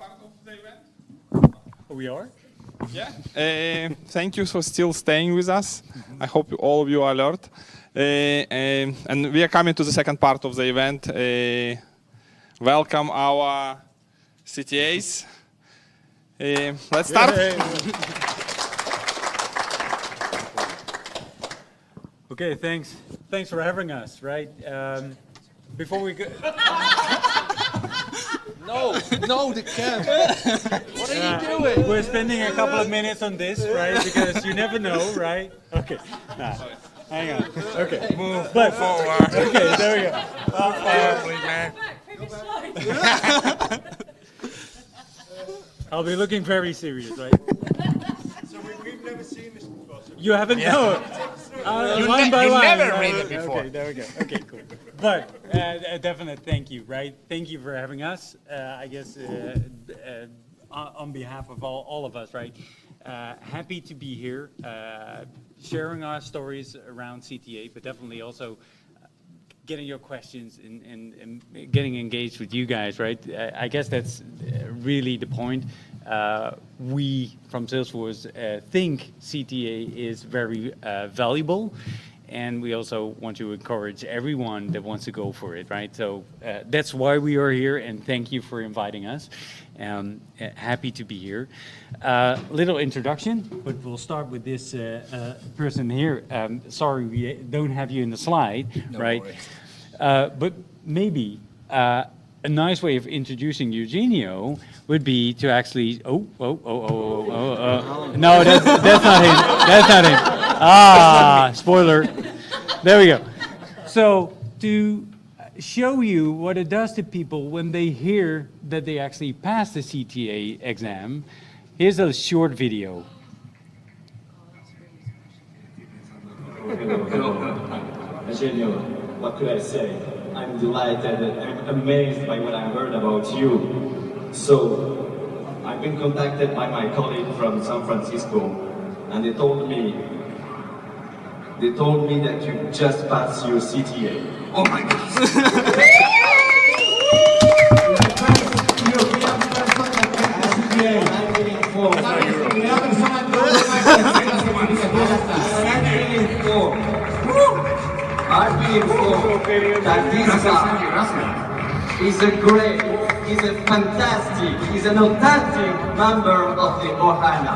part of the event. We are? Yeah. Thank you for still staying with us. I hope all of you are alert. And we are coming to the second part of the event. Welcome our CTAs. Let's start. Okay, thanks. Thanks for having us, right? Before we go... No, the camera. What are you doing? We're spending a couple of minutes on this, right? Because you never know, right? Okay. Nah, hang on. Okay. Move forward. Okay, there we go. I'll be looking very serious, right? So we've never seen this before. So You haven't known. You Line by line, never right? read it before. Okay, there we go. Okay, cool. But a definite thank you, right? Thank you for having us. I guess on behalf of all of us, right? Happy to be here, sharing our stories around CTA, but definitely also getting your questions and getting engaged with you guys, right? I guess that's really the point. We from Salesforce think CTA is very valuable, and we also want to encourage everyone that wants to go for it, right? So that's why we are here, and thank you for inviting us. Happy to be here. Little introduction, but we'll start with this person here. Sorry, we don't have you in the slide, No right? worries. But maybe a nice way of introducing Eugenio would be to actually, no, that's not him, that's not him. Ah, spoiler. There we go. So to show you what it does to people when they hear that they actually passed the CTA exam, here's a short video. Eugenio, what could I say? I'm delighted and I'm amazed by what I heard about you. So, I've been contacted by my colleague from San Francisco, and they told me that you just passed your CTA. Oh my God! European person that passed the CTA. I'm waiting for. I'm being told that this guy is a great, is a fantastic, is an authentic member of the Ohana.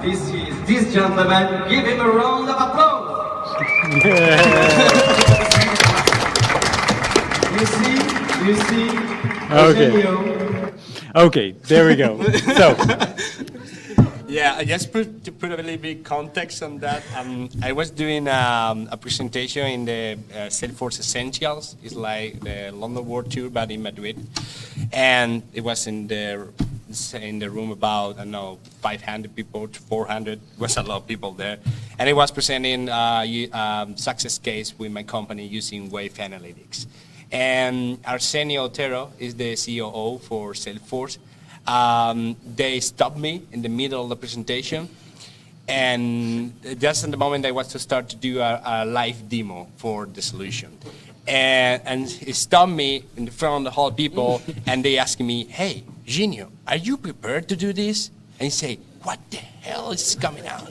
This gentleman. Give him a round of applause. You see, Okay. Eugenio. Okay, there we go. So, Yeah, just to put a little bit context on that, I was doing a presentation in the Salesforce Essentials. It's like the London World Tour, but in Madrid. And it was in the room about, I don't know, 500 people to 400. It was a lot of people there. And I was presenting success case with my company using Wave Analytics. And Arsenio Otero is the COO for Salesforce. They stopped me in the middle of the presentation, and just in the moment I was to start to do a live demo for the solution. And he stopped me in front of the whole people, and they asked me, "Hey, Eugenio, are you prepared to do this?" And he say, "What the hell is coming out?"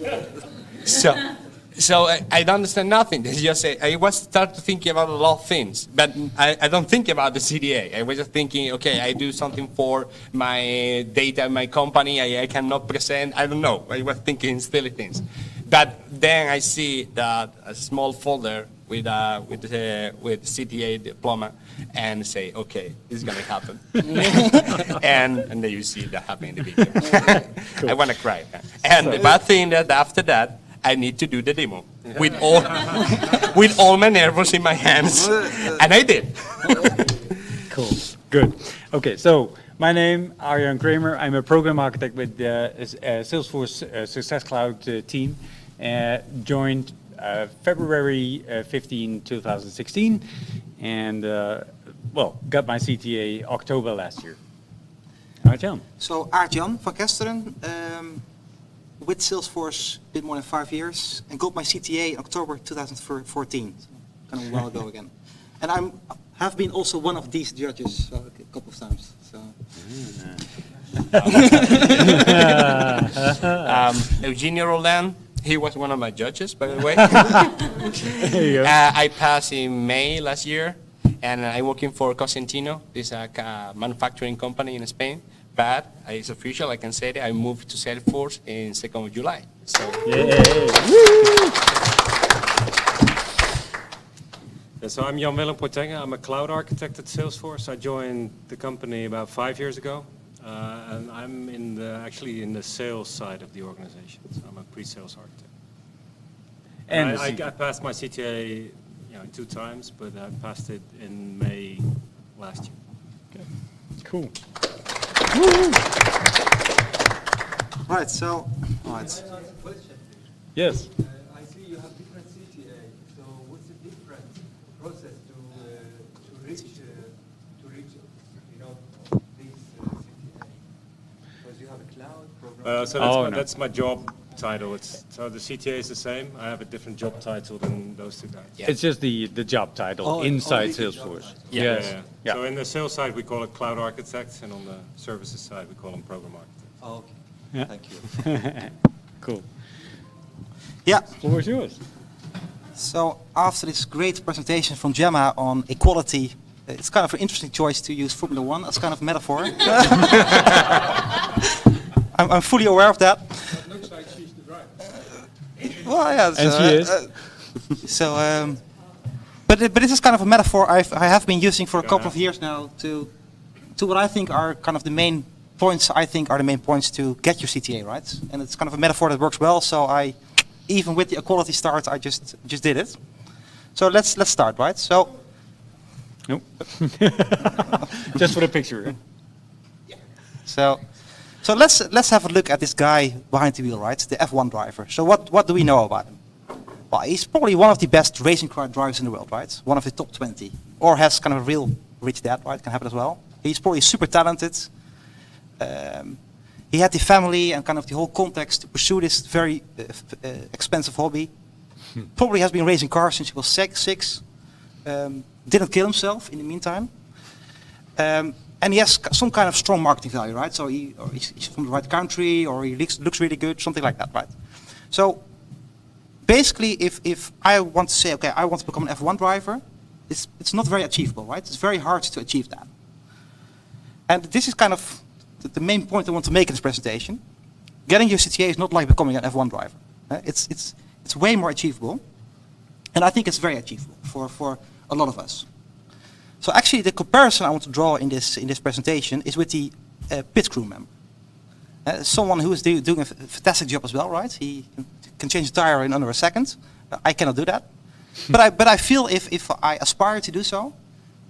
So I don't understand nothing. They just say, I was start thinking about a lot of things, but I don't think about the CDA. I was just thinking, okay, I do something for my data, my company. I cannot present. I don't know. I was thinking silly things, but then I see that a small folder with CTA diploma, and say, okay, this is gonna happen, and then you see that happening in the video. Cool. I want to cry. And the bad thing that after that, I need to do the demo with all my nerves in my hands, and I did. cool, good. Okay, so my name Arjan Kramer. I'm a program architect with the Salesforce Success Cloud team. Joined February 15, 2016, and got my CTA October last year. Arjan. So Arjan van Kesteren, with Salesforce a bit more than 5 years, and got my CTA in October 2014, kind of a while ago again. And have been also one of these judges a couple of times. So. Eugenio Roland, he was one of my judges, by the way. There you go. I passed in May last year, and I'm working for Cosentino. It's a manufacturing company in Spain. But it's official, I can say that I moved to Salesforce in 2nd of July. So. Yeah. So I'm Jan Willem Portenga. I'm a cloud architect at Salesforce. I joined the company about 5 years ago, and I'm actually in the sales side of the organization. So I'm a pre-sales architect. And I passed my CTA, 2 times, but I passed it in May last year. cool. Right, so, Yes. I see you have different CTA. So what's the different process to reach this CTA? Because you have a cloud program. So that's my job title. So the CTA is the same. I have a different job title than those 2 guys. Yeah. It's just the job title inside Salesforce. Yes. Yeah. So in the sales side, we call it cloud architects, and on the services side, we call them program architects. Oh, okay. Yeah. Thank you. Cool. yeah. Floor is yours. So after this great presentation from Gemma on equality, it's kind of an interesting choice to use Formula One as kind of metaphor. I'm fully aware of that. It looks like she's the driver. Well, yeah. And she is. But this is kind of a metaphor I have been using for a couple of years now to what I think are kind of the main points. I think are the main points to get your CTA, right? And it's kind of a metaphor that works well. So even with the equality start, I just did it. So let's start, right? So. Nope. Just for the picture. So let's have a look at this guy behind the wheel, right? The F1 driver. So what do we know about him? Well, he's probably one of the best racing car drivers in the world, right? One of the top 20, or has kind of a real rich dad, right? Can happen as well. He's probably super talented. He had the family and kind of the whole context to pursue this very expensive hobby. Probably has been racing cars since he was six. Didn't kill himself in the meantime. And he has some kind of strong marketing value, right? So he's from the right country, or he looks really good, something like that, right? So basically, if I want to say, okay, I want to become an F1 driver, it's not very achievable, right? It's very hard to achieve that. And this is kind of the main point I want to make in this presentation. Getting your CTA is not like becoming an F1 driver. It's way more achievable, and I think it's very achievable for a lot of us. So actually, the comparison I want to draw in this presentation is with the pit crew member. Someone who is doing a fantastic job as well, right? He can change a tire in under a second. I cannot do that. But I feel if I aspire to do so,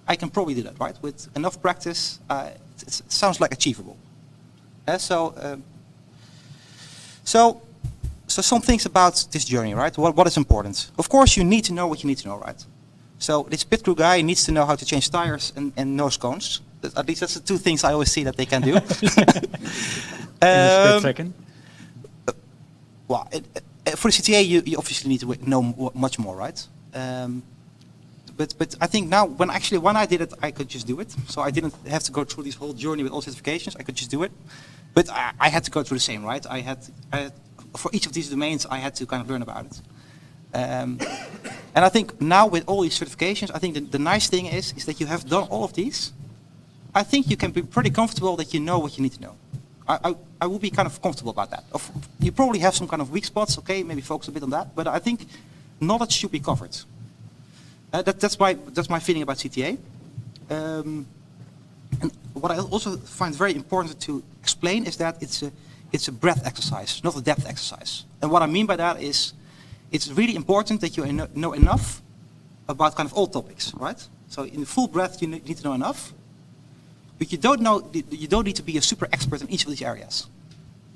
I can probably do that, right? With enough practice, it sounds like achievable. So some things about this journey, right? What is important? Of course, you need to know what you need to know, right? So this pit crew guy needs to know how to change tires and nose cones. At least that's the 2 things I always see that they can do. In a split second. Well, for the CTA, you obviously need to know much more, right? But I think now, when I did it, I could just do it. So I didn't have to go through this whole journey with all certifications. I could just do it. But I had to go through the same, right? I had for each of these domains, I had to kind of learn about it. And I think now with all these certifications, I think the nice thing is that you have done all of these. I think you can be pretty comfortable that you know what you need to know. I will be kind of comfortable about that. You probably have some kind of weak spots, okay, maybe focus a bit on that, but I think knowledge should be covered. That's my feeling about CTA. And what I also find very important to explain is that it's a breadth exercise, not a depth exercise. And what I mean by that is, it's really important that you know enough about kind of all topics, right? So in the full breadth, you need to know enough, but you don't need to be a super expert in each of these areas.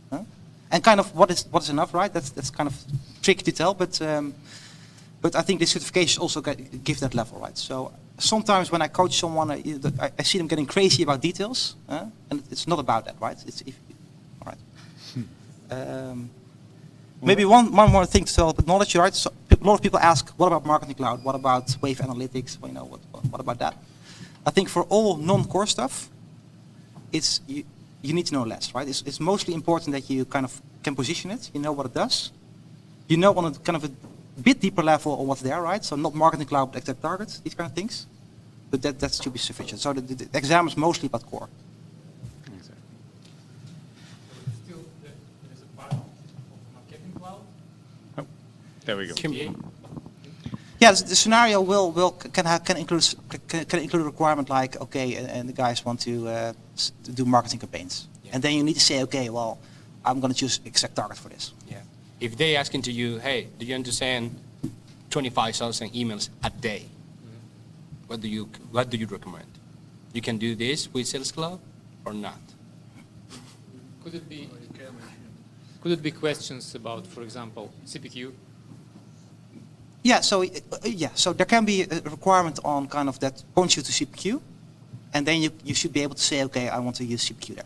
Huh? And kind of what is enough, right? That's kind of tricky to tell, but I think the certifications also give that level, right? So sometimes when I coach someone, I see them getting crazy about details, and it's not about that, right? All right. Maybe one more thing to tell about knowledge, right? So a lot of people ask, what about marketing cloud? What about wave analytics? Well, what about that? I think for all non-core stuff, you need to know less, right? It's mostly important that you kind of can position it, you know what it does. You know on a kind of a bit deeper level on what's there, right? So not marketing cloud, but exact targets, these kind of things. But that should be sufficient. So the exam is mostly about core. Still, there is a part of marketing cloud. There we go. Yeah, the scenario can include a requirement like, okay, and the guys want to do marketing campaigns. Yeah. And then you need to say, okay, well, I'm going to choose exact target for this. Yeah. If they asking to you, hey, do you understand 25,000 emails a day? What do you recommend? You can do this with Sales Cloud or not? Could it be questions about, for example, CPQ? Yeah, so there can be a requirement on kind of that points you to CPQ, and then you should be able to say, okay, I want to use CPQ there.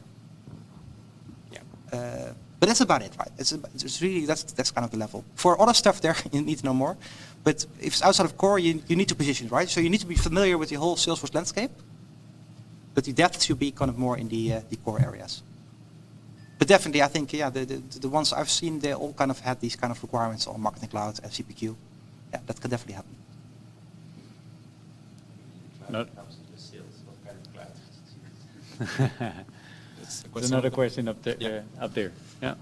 Yeah. But that's about it, right? It's really that's kind of the level. For other stuff there, you need to know more. But if it's outside of core, you need to position it, right? So you need to be familiar with the whole Salesforce landscape. But the depth should be kind of more in the core areas. But definitely, I think, yeah, the ones I've seen, they all kind of had these kind of requirements on Marketing Cloud and CPQ. Yeah, that can definitely happen. Not. There's another question up there. Yeah. Up there. Yeah.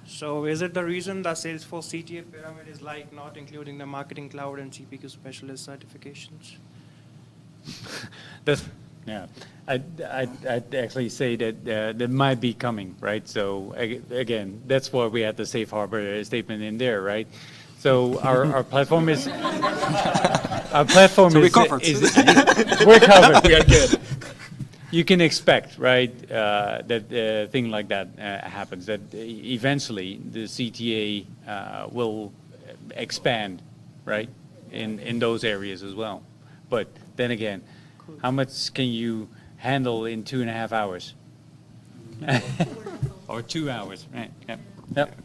So is it the reason the Salesforce CTA pyramid is like not including the Marketing Cloud and CPQ specialist certifications? That's, yeah. I'd actually say that that might be coming, right? So again, that's why we had the safe harbor statement in there, right? So our platform is our platform So we're is covered. we're covered. We are good. You can expect, right, that thing like that happens. That eventually the CTA will expand, right, in those areas as well. But then again, how much can you handle in 2.5 hours? Or 2 hours, right? Yep. Yep.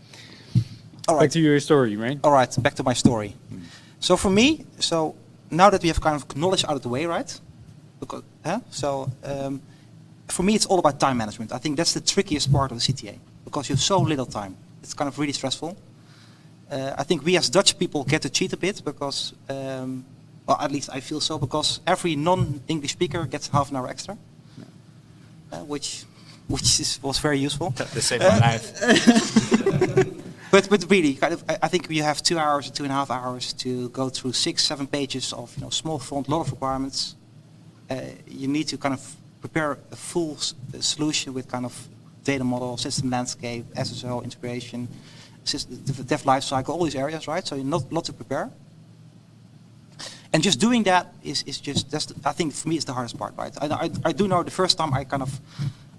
All Back right. to your story, right? All right, back to my story. So for me, so now that we have kind of knowledge out of the way, right? Because, for me, it's all about time management. I think that's the trickiest part of the CTA because you have so little time. It's kind of really stressful. I think we as Dutch people get to cheat a bit because, well, at least I feel so, because every non-English speaker gets half an hour extra, which was very useful. The same life. But really, kind of, I think you have 2 hours or 2.5 hours to go through 6-7 pages of small font, lot of requirements. You need to kind of prepare a full solution with kind of data model, system landscape, SSO integration, dev lifecycle, all these areas, right? So not a lot to prepare. And just doing that is just, I think for me it's the hardest part, right? I do know the first time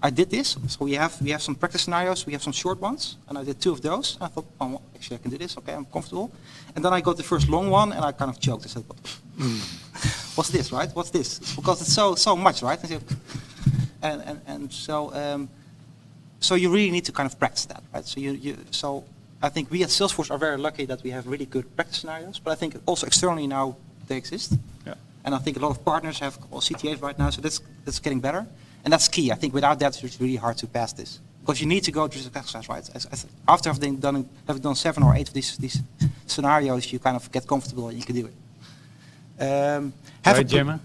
I did this, so we have some practice scenarios, we have some short ones, and I did 2 of those. I thought, oh, well, actually I can do this, okay, I'm comfortable. And then I got the first long one, and I kind of choked. I said, what's this, right? What's this? Because it's so much, right? And so you really need to kind of practice that, right? So I think we at Salesforce are very lucky that we have really good practice scenarios, but I think also externally now they exist. Yeah. And I think a lot of partners have CTAs right now, so that's getting better. And that's key. I think without that, it's really hard to pass this. Because you need to go through this exercise, right? After having done 7 or 8 of these scenarios, you kind of get comfortable and you can do it. Right, Gemma?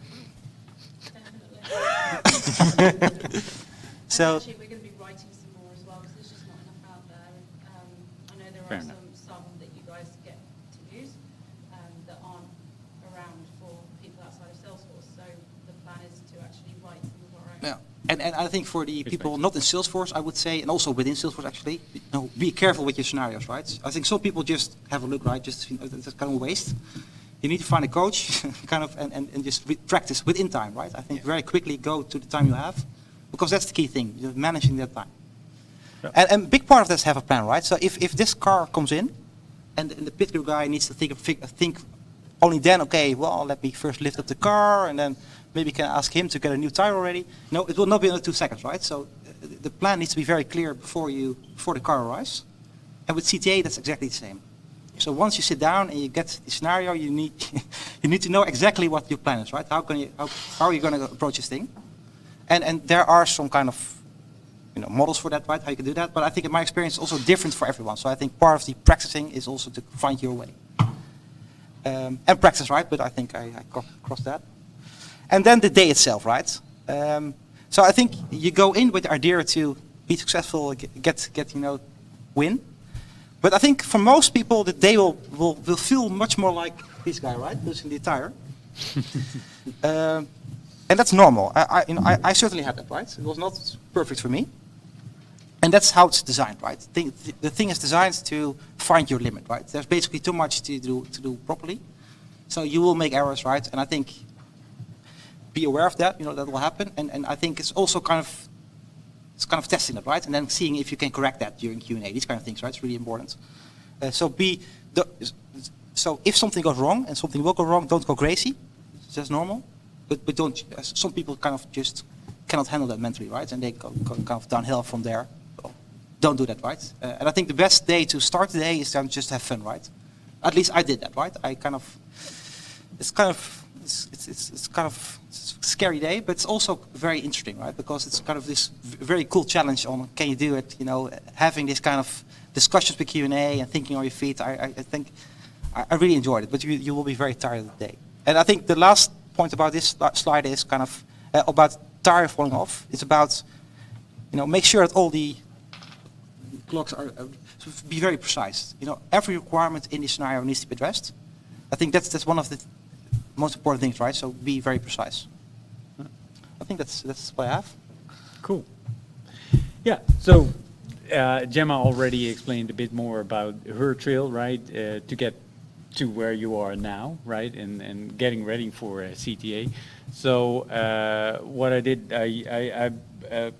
So, actually, we're going to be writing some more as well, because there's just not enough out there. I know there Fair are enough. some that you guys get to use that aren't around for people outside of Salesforce. So the plan is to actually write some of our own. yeah. And I think for the people not in Salesforce, I would say, and also within Salesforce actually, be careful with your scenarios, right? I think some people just have a look, right? Just that's kind of a waste. You need to find a coach, kind of, and just practice within time, right? I think very quickly go to the time you have, because that's the key thing, you're managing that time. Yeah. And a big part of that is have a plan, right? So if this car comes in, and the pit crew guy needs to think only then, okay, well, let me first lift up the car, and then maybe can ask him to get a new tire already. No, it will not be under 2 seconds, right? So the plan needs to be very clear before the car arrives. And with CTA, that's exactly the same. So once you sit down and you get the scenario, you need to know exactly what your plan is, right? How are you going to approach this thing? And there are some kind of models for that, right? How you can do that. But I think in my experience, it's also different for everyone. So I think part of the practicing is also to find your way. And practice, right? But I think I crossed that. And then the day itself, right? So I think you go in with the idea to be successful, get win. But I think for most people, the day will feel much more like this guy, right? Losing the tire. And that's normal. I certainly had that, right? It was not perfect for me. And that's how it's designed, right? The thing is designed to find your limit, right? There's basically too much to do properly. So you will make errors, right? And I think be aware of that, that will happen. And I think it's also kind of testing it, right? And then seeing if you can correct that during Q&A, these kind of things, right? It's really important. So if something goes wrong, and something will go wrong, don't go crazy. It's just normal. But don't. Some people kind of just cannot handle that mentally, right? And they go kind of downhill from there. Well, don't do that, right? And I think the best day to start the day is then just have fun, right? At least I did that, right? It's kind of a scary day, but it's also very interesting, right? Because it's kind of this very cool challenge on can you do it? Having this kind of discussions with Q&A and thinking on your feet. I think I really enjoyed it, but you will be very tired of the day. And I think the last point about this slide is kind of about tire falling off. It's about, make sure that all the clocks are, be very precise. Every requirement in this scenario needs to be addressed. I think that's one of the most important things, right? So be very precise. I think that's what I have. Cool. Yeah, so Gemma already explained a bit more about her trail, right? To get to where you are now, right? And getting ready for a CTA. So what I did, I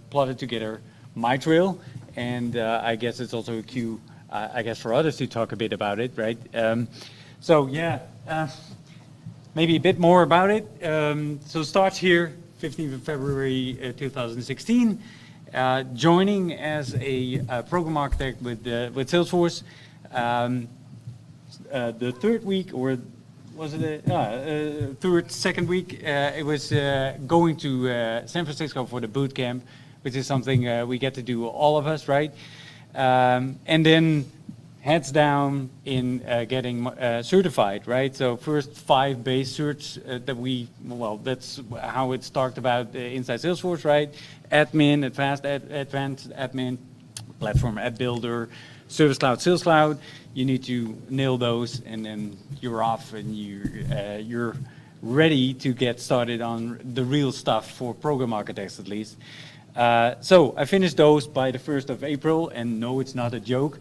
plotted together my trail, and I guess it's also a cue, I guess, for others to talk a bit about it, right? So yeah, maybe a bit more about it. So starts here, 15th of February 2016. Joining as a program architect with Salesforce. The third week, or was it second week, it was going to San Francisco for the boot camp, which is something we get to do, all of us, right? And then heads down in getting certified, right? So first 5 base certs that's how it's talked about inside Salesforce, right? Admin, advanced admin, platform app builder, Service Cloud, Sales Cloud. You need to nail those, and then you're off, and you're ready to get started on the real stuff for program architects, at least. So I finished those by the 1st of April, and no, it's not a joke.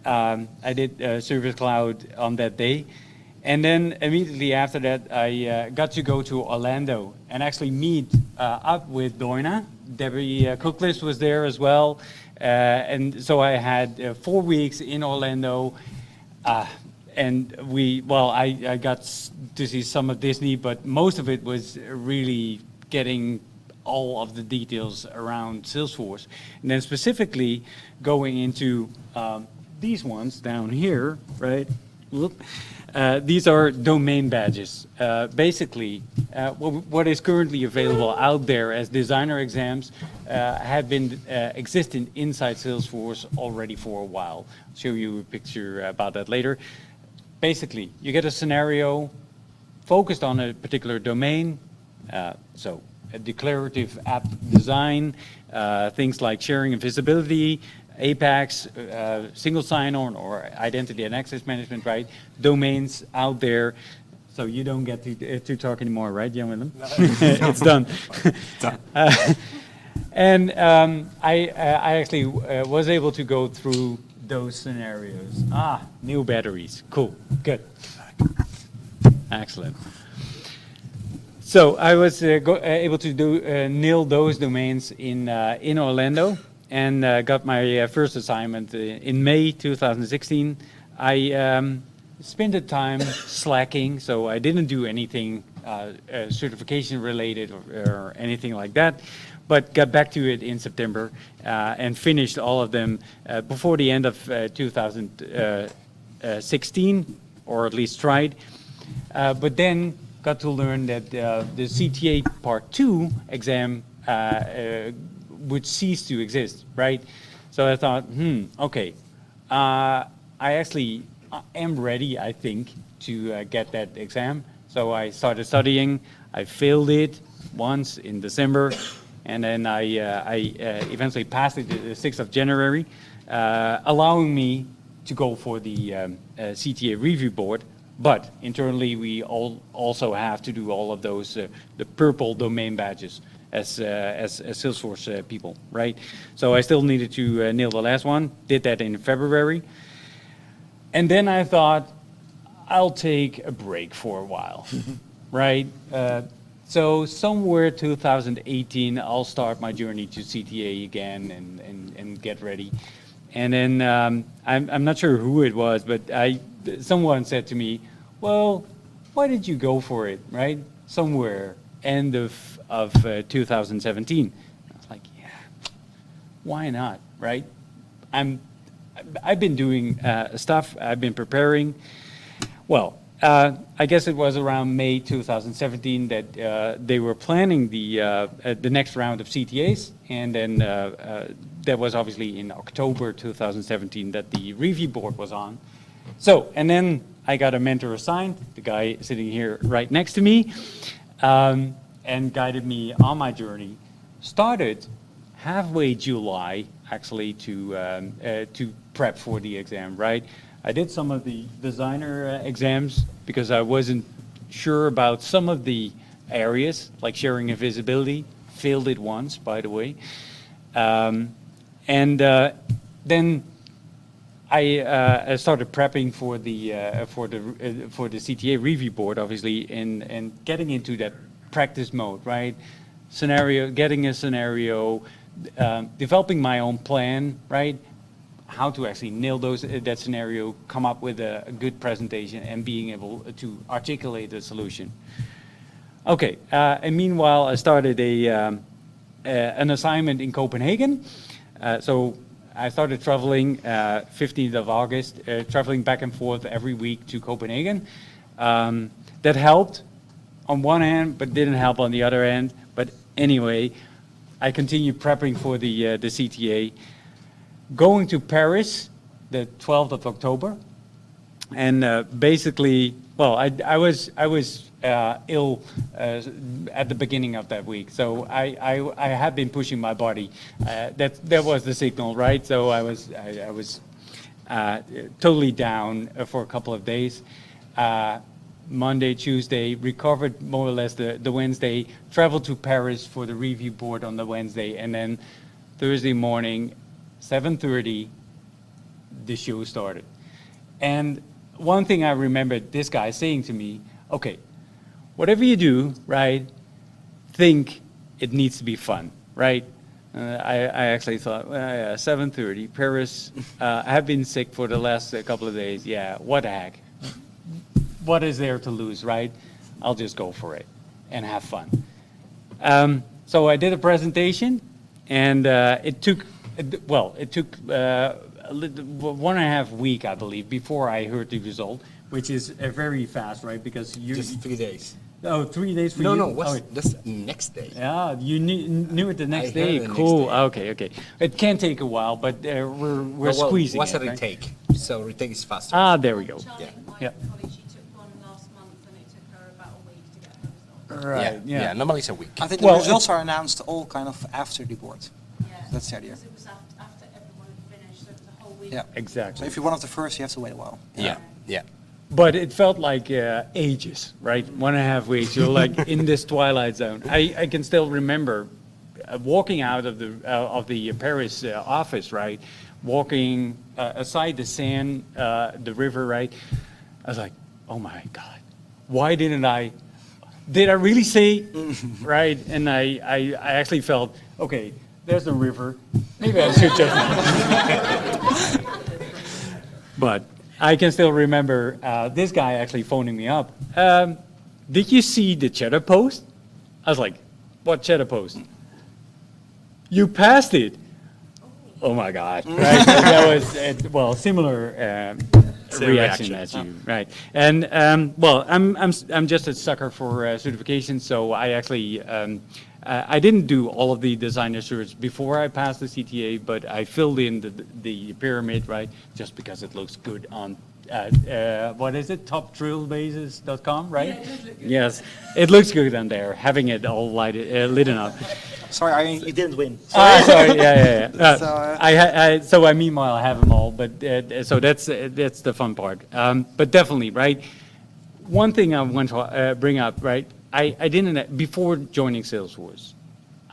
I did Service Cloud on that day. And then immediately after that, I got to go to Orlando and actually meet up with Doina. Debbie Cookless was there as well. And so I had 4 weeks in Orlando. And I got to see some of Disney, but most of it was really getting all of the details around Salesforce. And then specifically going into these ones down here, right? These are domain badges. Basically, what is currently available out there as designer exams have been existing inside Salesforce already for a while. I'll show you a picture about that later. Basically, you get a scenario focused on a particular domain. So a declarative app design, things like sharing and visibility, Apex, single sign-on or identity and access management, right? Domains out there. So you don't get to talk anymore, right, Jan Willem? No. It's done. And I actually was able to go through those scenarios. New batteries. Cool. Good. Excellent. So I was able to nail those domains in Orlando. And got my first assignment in May 2016. I spent the time slacking, so I didn't do anything certification related or anything like that, but got back to it in September and finished all of them before the end of 2016, or at least tried. But then got to learn that the CTA Part 2 exam would cease to exist, right? So I thought, okay, I actually am ready, I think, to get that exam. So I started studying. I failed it once in December, and then I eventually passed it the 6th of January, allowing me to go for the CTA review board. But internally, we also have to do all of those, the purple domain badges as Salesforce people, right? So I still needed to nail the last one, did that in February. And then I thought, I'll take a break for a while, right? So somewhere 2018, I'll start my journey to CTA again and get ready. And then I'm not sure who it was, but someone said to me, well, why did you go for it, right? Somewhere end of 2017. I was like, yeah, why not, right? I've been doing stuff, I've been preparing. Well, I guess it was around May 2017 that they were planning the next round of CTAs, and then that was obviously in October 2017 that the review board was on. So, and then I got a mentor assigned, the guy sitting here right next to me, and guided me on my journey. Started halfway July, actually, to prep for the exam, right? I did some of the designer exams because I wasn't sure about some of the areas, like sharing and visibility. Failed it once, by the way. Then I started prepping for the CTA review board, obviously, and getting into that practice mode, right? Getting a scenario, developing my own plan, right? How to actually nail that scenario, come up with a good presentation, and being able to articulate the solution. Okay, and meanwhile, I started an assignment in Copenhagen. So I started traveling 15th of August, traveling back and forth every week to Copenhagen. That helped on one hand, but didn't help on the other end. But anyway, I continued prepping for the CTA. Going to Paris, the 12th of October, and basically, well, I was ill at the beginning of that week, so I had been pushing my body. That was the signal, right? So I was totally down for a couple of days. Monday, Tuesday, recovered more or less the Wednesday, traveled to Paris for the review board on the Wednesday, and then Thursday morning, 7:30, the show started. And one thing I remember this guy saying to me, okay, whatever you do, right, think it needs to be fun, right? I actually thought, well, yeah, 7:30, Paris, I have been sick for the last couple of days. Yeah, what the heck? What is there to lose, right? I'll just go for it and have fun. So I did a presentation, and it took 1.5 weeks, I believe, before I heard the result, which is very fast, right? Because you just 3 days. Oh, 3 days for you? No, that's next day. Yeah, you knew it the next day. The Cool. next day. Okay. It can take a while, but we're squeezing what's it. a Right? retake? So retake is faster. Ah, there we go. Charlie, Yeah. my Yeah. colleague, she took one last month and it took her about a week to get her results. Right. Yeah. Normally it's a week. I think Well, the results are announced all kind of after the board. Yeah. That's the idea. Because it was after everyone had finished, so it was a whole week. Yeah. So Exactly. if you're one of the first, you have to wait a while. Yeah. But it felt like ages, right? 1.5 weeks. You're like in this twilight zone. I can still remember walking out of the Paris office, right? Walking aside the Seine, the river, right? I was like, oh my God, why didn't I? Did I really say, right? And I actually felt, okay, there's a river. Maybe I should just. But I can still remember this guy actually phoning me up. Did you see the cheddar post? I was like, what cheddar post? You passed it. Oh my God! Right? That was similar reaction as you, right? And well, I'm just a sucker for certification, so I actually I didn't do all of the design assurance before I passed the CTA, but I filled in the pyramid, right? Just because it looks good on, what is it, topdrillbases.com, right? Yes, it looks good on there, having it all lit up. Sorry, Arjen, you didn't win. Sorry, yeah. So, So I meanwhile have them all, but so that's the fun part. But definitely, right? One thing I want to bring up, right? I didn't, before joining Salesforce,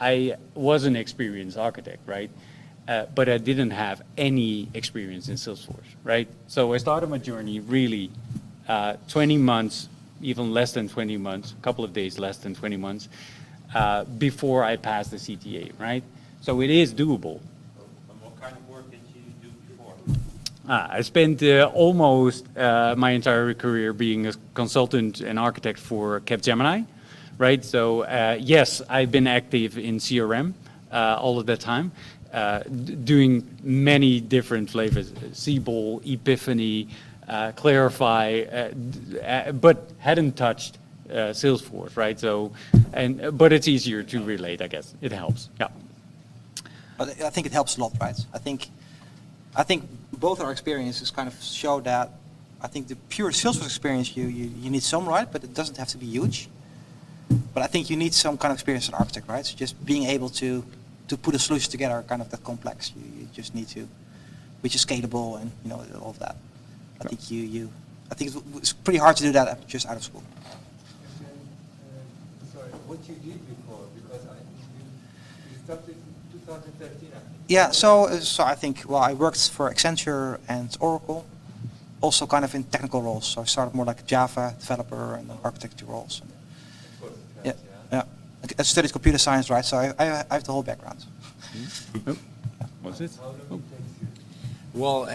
I was an experienced architect, right? But I didn't have any experience in Salesforce, right? So I started my journey really 20 months, even less than 20 months, a couple of days less than 20 months, before I passed the CTA, right? So it is doable. And what kind of work did you do before? I spent almost my entire career being a consultant and architect for Capgemini, right? So yes, I've been active in CRM all of that time, doing many different flavors, Siebel, Epiphany, Clarify, but hadn't touched Salesforce, right? So, but it's easier to relate, I guess. It helps, yeah. but I think it helps a lot, right? I think both our experiences kind of show that I think the pure Salesforce experience, you need some, right? But it doesn't have to be huge. But I think you need some kind of experience as an architect, right? So just being able to put a solution together, kind of that complex. You just need to, which is scalable and all of that. I think I think it's pretty hard to do that just out of school. Sorry, what you did before, because you started in 2013, I think. Yeah, so I think, well, I worked for Accenture and Oracle, also kind of in technical roles. So I started more like a Java developer and architecture roles. Yeah. I studied computer science, right? So I have the whole background. What's it? Well,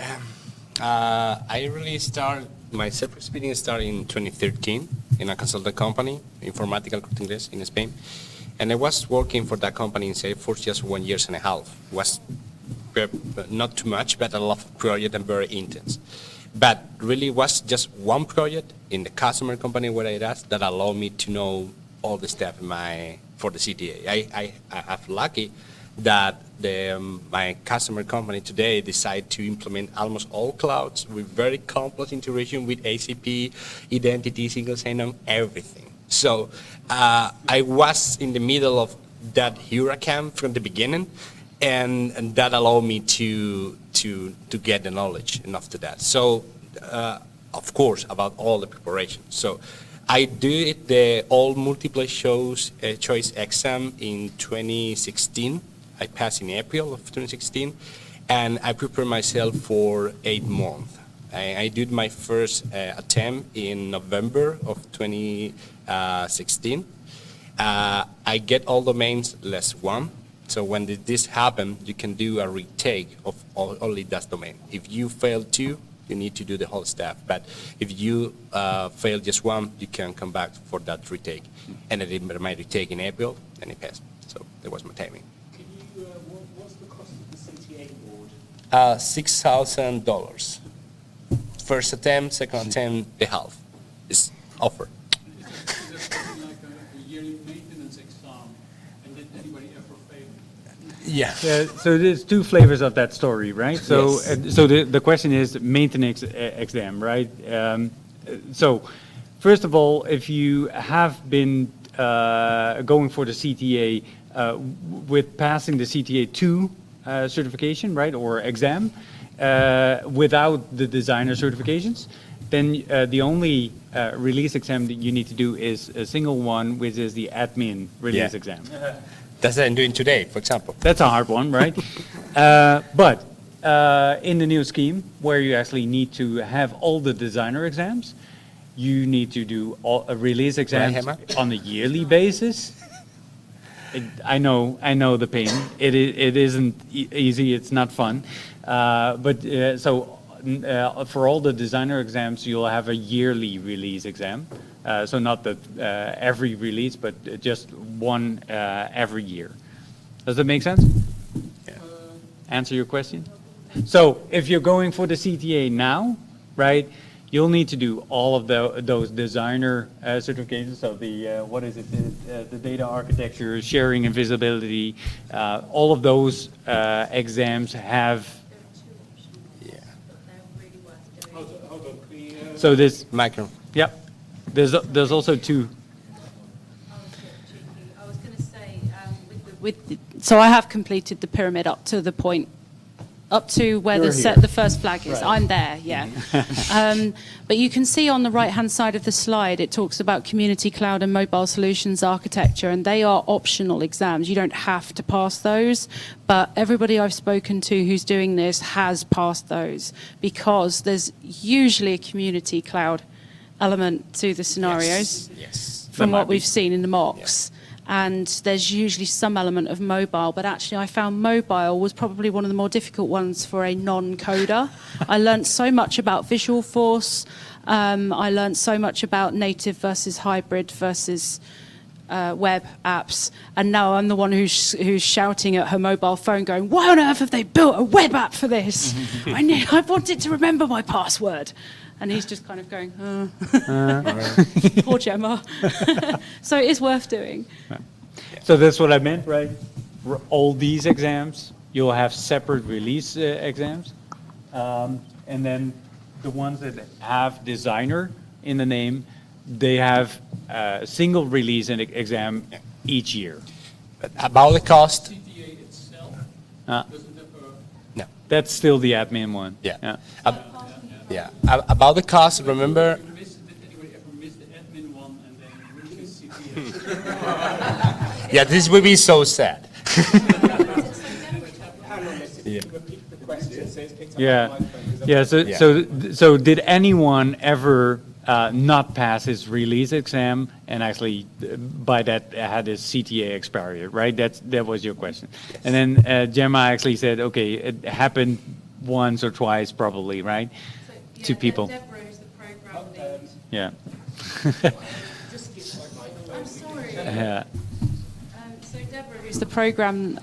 I really started, my self-experience started in 2013 in a consulting company, Informatical Corte Inglés in Spain. And I was working for that company in Salesforce just 1 year and a half. Was not too much, but a lot of project and very intense. But really was just one project in the customer company where I was that allowed me to know all the stuff for the CTA. I have lucky that my customer company today decided to implement almost all clouds with very complex integration with ACP, identity, single sign-on, everything. So I was in the middle of that hurricane from the beginning, and that allowed me to get the knowledge enough to that. So of course, about all the preparation. So I did the all multiple choice exam in 2016. I passed in April of 2016, and I prepared myself for 8 months. I did my first attempt in November of 2016. I get all domains less one. So when this happens, you can do a retake of only that domain. If you fail 2, you need to do the whole stuff. But if you fail just 1, you can come back for that retake. And I did my retake in April, and it passed. So that was my timing. Can you, what's the cost of the CTA board? $6,000. First attempt, second attempt, the half is offered. Is there something like a yearly maintenance exam, and did anybody ever fail? Yeah. So there's 2 flavors of that story, right? So, Yes. so the question is maintenance exam, right? So, first of all, if you have been going for the CTA with passing the CTA 2 certification, right, or exam, without the designer certifications, then the only release exam that you need to do is a single one, which is the admin release exam. That's what I'm doing today, for example. That's a hard one, right? But in the new scheme, where you actually need to have all the designer exams, you need to do a release exam on a yearly basis. I know the pain. It isn't easy. It's not fun. For all the designer exams, you'll have a yearly release exam. So not that every release, but just one every year. Does that make sense? Yeah. Answer your question? So if you're going for the CTA now, right, you'll need to do all of those designer certifications. So the what is it? The data architecture, sharing and visibility. All of those exams have. They're really worth doing. Hold on, can we, So this. Micro. Yep. There's also two. I was going to say, so I have completed the pyramid up to the point, up to where the first flag is. Right. I'm there, yeah. But you can see on the right-hand side of the slide, it talks about community cloud and mobile solutions architecture, and they are optional exams. You don't have to pass those, but everybody I've spoken to who's doing this has passed those, because there's usually a community cloud element to the scenarios. Yes. From what we've seen in the mocks. And there's usually some element of mobile, but actually I found mobile was probably one of the more difficult ones for a non-coder. I learned so much about Visualforce. I learned so much about native versus hybrid versus web apps. And now I'm the one who's shouting at her mobile phone going, why on earth have they built a web app for this? I wanted to remember my password. And he's just kind of going, poor Gemma. So it is worth doing. So that's what I meant, right? All these exams, you'll have separate release exams. And then the ones that have designer in the name, they have a single release and exam each year. About the cost? CTA itself, Uh, doesn't have a No. That's still the admin one. Yeah. Yeah. About the cost, remember? did anybody ever miss the admin one and then really miss CTA? Yeah, this would be so sad. Yeah. Yeah. Yeah. So did anyone ever not pass his release exam and actually by that had his CTA expired, right? That was your question. And then Gemma actually said, okay, it happened once or twice probably, right? So, To people. Deborah is the program lead. Yeah. I'm sorry. Yeah. So Deborah, who's the program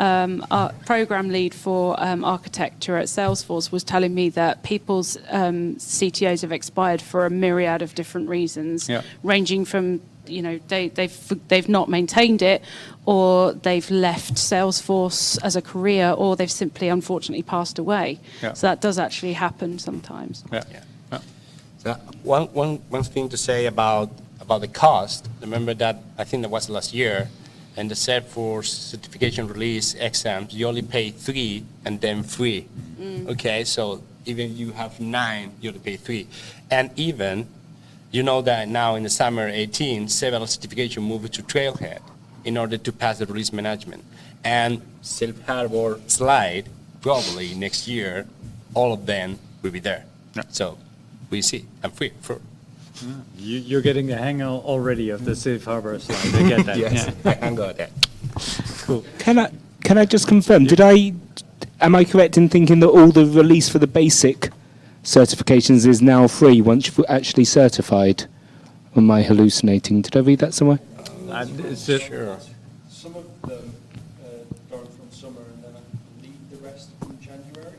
lead for architecture at Salesforce, was telling me that people's CTAs have expired for a myriad of different reasons, Yeah. ranging from they've not maintained it, or they've left Salesforce as a career, or they've simply unfortunately passed away. Yeah. So that does actually happen sometimes. Yeah. So one thing to say about the cost, remember that, I think that was last year, and the Salesforce certification release exams, you only pay 3 and then 3. Okay, so even if you have 9, you only pay 3. And even, you know that now in the summer 18, several certification moved to Trailhead in order to pass the release management. And Safe Harbor slide, probably next year, all of them will be there. Yeah. So we see, I'm free. For You're getting the hang already of the Safe Harbor slide. I get that. yes, Yeah. I got that. Cool. Can I just confirm? Am I correct in thinking that all the release for the basic certifications is now free once you've actually certified? Or am I hallucinating? Did I read that somewhere? Sure. Some of them start from summer and then I believe the rest from January.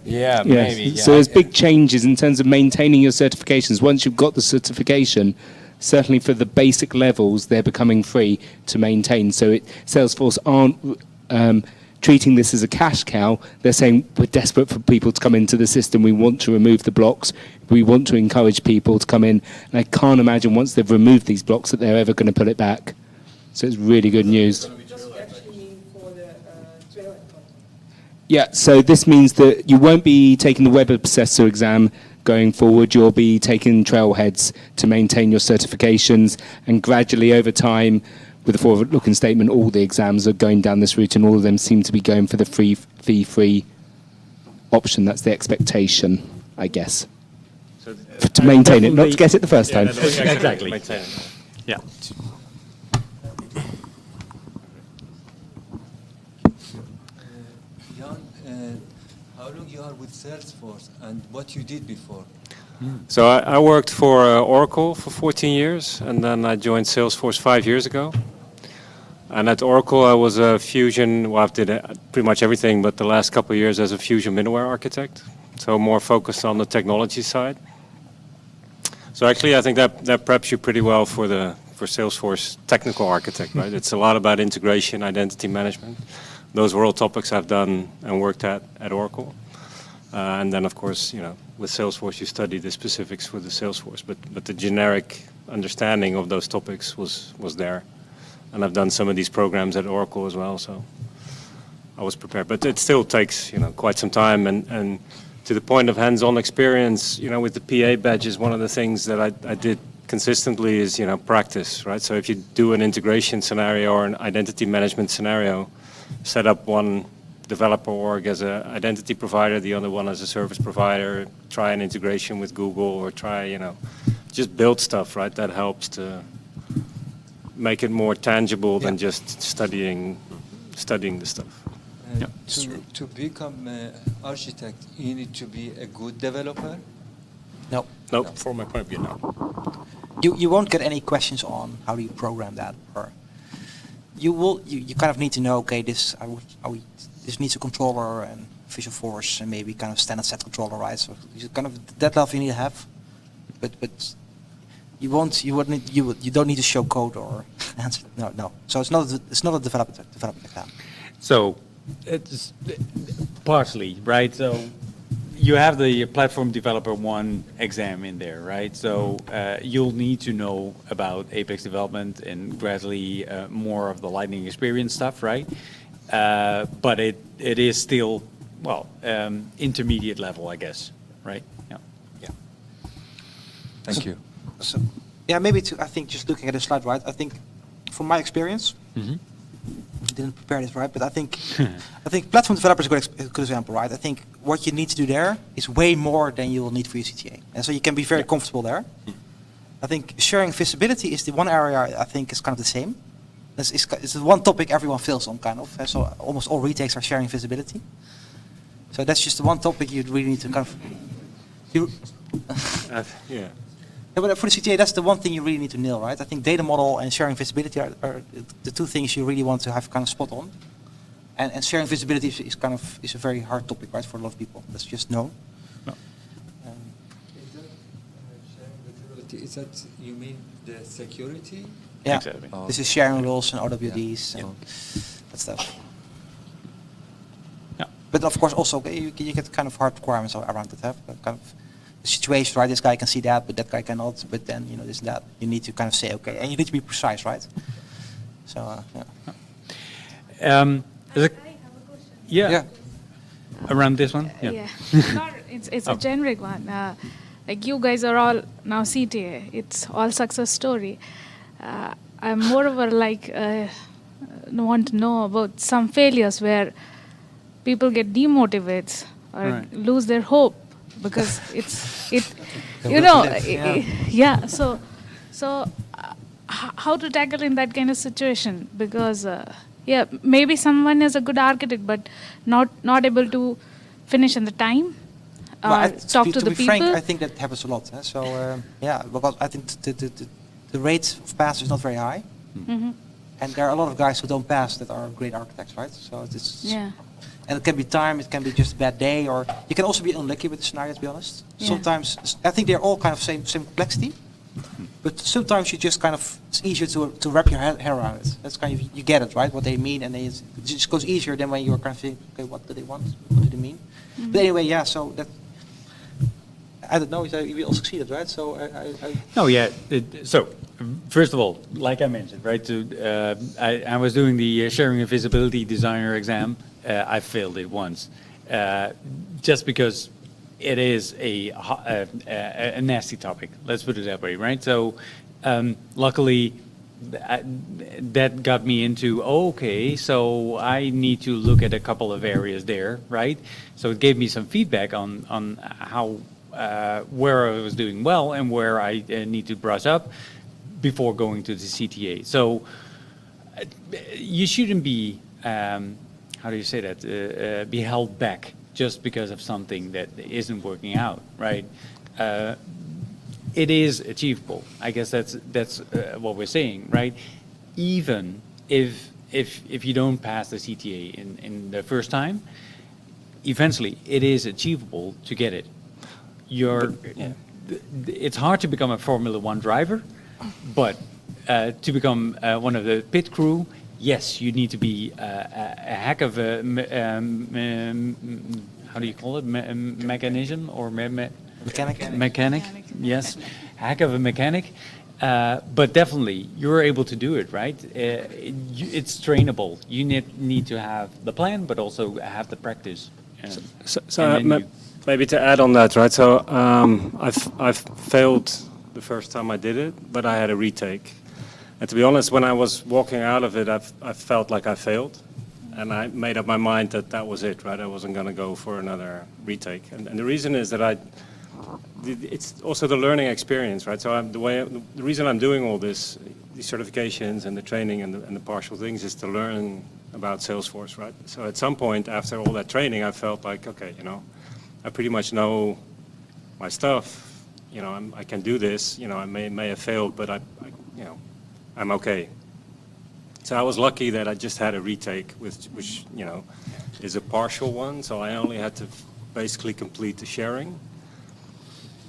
Yeah, Yes. maybe. Yeah. So there's big changes in terms of maintaining your certifications. Once you've got the certification, certainly for the basic levels, they're becoming free to maintain. So Salesforce aren't treating this as a cash cow. They're saying we're desperate for people to come into the system. We want to remove the blocks. We want to encourage people to come in. And I can't imagine once they've removed these blocks that they're ever going to put it back. So it's really good news. Does it actually mean for the trailhead content? Yeah, so this means that you won't be taking the Web Obsessor exam going forward. You'll be taking trailheads to maintain your certifications, and gradually over time, with the forward-looking statement, all the exams are going down this route, and all of them seem to be going for the fee-free option. That's the expectation, I guess. So, To maintain it, not to get it the first time. Exactly. Maintain it. Yeah. Jan, how long you are with Salesforce and what you did before? So I worked for Oracle for 14 years, and then I joined Salesforce 5 years ago. And at Oracle, I was a Fusion, well, I did pretty much everything, but the last couple of years as a Fusion middleware architect. So more focused on the technology side. So actually, I think that preps you pretty well for Salesforce technical architect, right? It's a lot about integration, identity management. Those were all topics I've done and worked at Oracle. And then, of course, with Salesforce, you study the specifics for the Salesforce, but the generic understanding of those topics was there. And I've done some of these programs at Oracle as well, so I was prepared. But it still takes, quite some time. And to the point of hands-on experience, with the PA badges, one of the things that I did consistently is, practice, right? So if you do an integration scenario or an identity management scenario, set up one developer org as an identity provider, the other one as a service provider, try an integration with Google, or try, just build stuff, right? That helps to make it more tangible than just studying the stuff. To become an architect, you need to be a good developer? No. No, from my point of view, no. You won't get any questions on how do you program that, or you kind of need to know, okay, this needs a controller and Visual Force and maybe kind of standard set controller, right? So you kind of that level you need to have, but you don't need to show code or answer. No. So it's not a development exam. So it's partially, right? So you have the Platform Developer 1 exam in there, right? So you'll need to know about Apex development and gradually more of the Lightning experience stuff, right? But it is still, intermediate level, I guess, right? Yeah. Thank you. So, maybe I think just looking at the slide, right? I think from my experience, didn't prepare this right, but I think platform developer is a good example, right? I think what you need to do there is way more than you will need for your CTA, and so you can be very comfortable there. I think sharing visibility is the one area I think is kind of the same. It's the one topic everyone fails on, kind of. So almost all retakes are sharing visibility. So that's just the one topic you really need to kind of. Yeah. But for the CTA, that's the one thing you really need to nail, right? I think data model and sharing visibility are the two things you really want to have kind of spot on. And sharing visibility is a very hard topic, right, for a lot of people. That's just known. Is that sharing visibility? Is that you mean the security? Yeah. Exactly. This is sharing roles and OWDs and that stuff. Yeah. But of course, also you get kind of hard requirements around it. Kind of situation, right? This guy can see that, but that guy cannot. But then this and that. You need to kind of say okay, and you need to be precise, right? So I have a question. Yeah. Around this one? Yeah. It's a generic one. Like you guys are all now CTA. It's all success story. I'm moreover want to know about some failures where people get demotivated or lose their hope because So how to tackle in that kind of situation? Because maybe someone is a good architect but not able to finish in the time. Talk to the be people. frank, I think that happens a lot. So because I think the rate of pass is not very high, and there are a lot of guys who don't pass that are great architects, right? So and it can be time, it can be just a bad day, or you can also be unlucky with the scenario. To be honest, sometimes I think they're all kind of same complexity, but sometimes you just kind of it's easier to wrap your head around it. That's kind of you get it right, what they mean, and it just goes easier than when you're kind of thinking, okay, what do they want? What do they mean? But anyway, so that. I don't know if we all succeeded, right? So So first of all, like I mentioned, right? I was doing the sharing and visibility designer exam. I failed it once, just because it is a nasty topic. Let's put it that way, right? So luckily, that got me into so I need to look at a couple of areas there, right? So it gave me some feedback on how. Where I was doing well and where I need to brush up before going to the CTA. So you shouldn't be, how do you say that, be held back just because of something that isn't working out, right? It is achievable. I guess that's what we're saying, right? Even if you don't pass the CTA in the first time, eventually it is achievable to get it. it's hard to become a Formula One driver, but to become one of the pit crew, yes, you need to be a heck of a how do you call it? Mechanism or Mechanic. Mechanic. Yes, heck of a mechanic. But definitely, you're able to do it, right? It's trainable. You need to have the plan, but also have the practice. Maybe to add on that, right? So I've failed the first time I did it, but I had a retake. And to be honest, when I was walking out of it, I felt like I failed. And I made up my mind that that was it, right? I wasn't going to go for another retake. And the reason is that it's also the learning experience, right? So the reason I'm doing all these certifications and the training and the partial things is to learn about Salesforce, right? So at some point after all that training, I felt like, okay, I pretty much know my stuff. I can do this. I may have failed, but I'm okay. So I was lucky that I just had a retake, which is a partial one. So I only had to basically complete the sharing.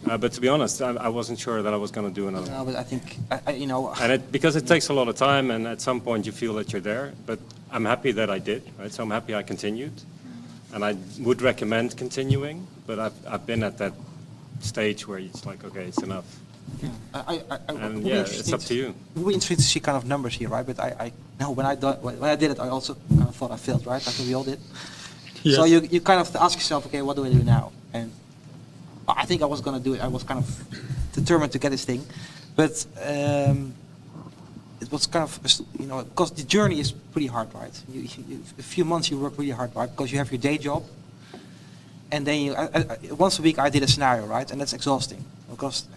But to be honest, I wasn't sure that I was going to do another one. No, but I think, And because it takes a lot of time, and at some point you feel that you're there. But I'm happy that I did, right? So I'm happy I continued. And I would recommend continuing, but I've been at that stage where it's like, okay, it's enough. And yeah, it's up to you. It would be interesting to see kind of numbers here, right? But I know when I did it, I also kind of thought I failed, right? I think we all did. Yes. So you kind of ask yourself, okay, what do I do now? And I think I was going to do it. I was kind of determined to get this thing, but it was kind of, because the journey is pretty hard, right? A few months you work really hard, right? Because you have your day job, and then once a week I did a scenario, right? And that's exhausting because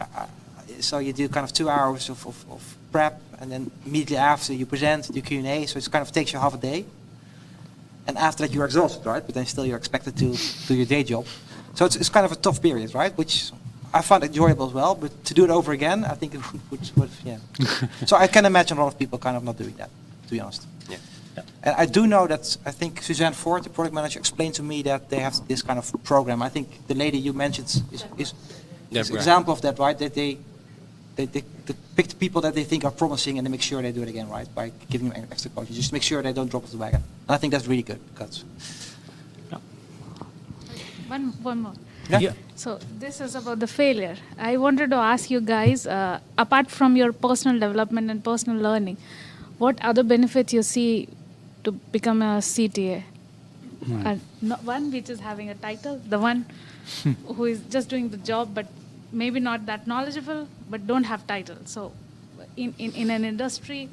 so you do kind of 2 hours of prep, and then immediately after you present, do Q&A, so it kind of takes you half a day. And after that you're exhausted, right? But then still you're expected to do your day job. So it's kind of a tough period, right? Which I found enjoyable as well, but to do it over again, I think it would yeah. So I can imagine a lot of people kind of not doing that, to be honest. Yeah. And I do know that, I think Suzanne Ford, the product manager, explained to me that they have this kind of program. I think the lady you mentioned is an example of that, right? That they pick the people that they think are promising and they make sure they do it again, right? By giving them extra coaching, just make sure they don't drop off the wagon. And I think that's really good because. One more. Yeah. So this is about the failure. I wanted to ask you guys, apart from your personal development and personal learning, what other benefits you see to become a CTA? Not one which is having a title, the one who is just doing the job but maybe not that knowledgeable but don't have title. So in an industry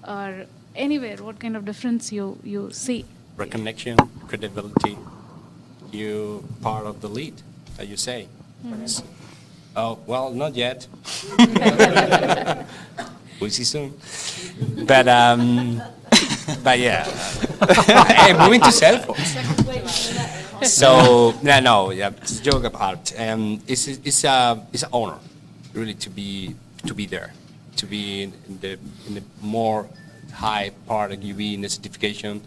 or anywhere, what kind of difference you see? Recognition, credibility. You part of the lead, as you say. Mm-hmm. Oh, well, not yet. We'll see soon. But yeah. Hey, moving to Salesforce. So it's a joke apart. It's an honor, really, to be there, to be in the more high part of UV in the certification,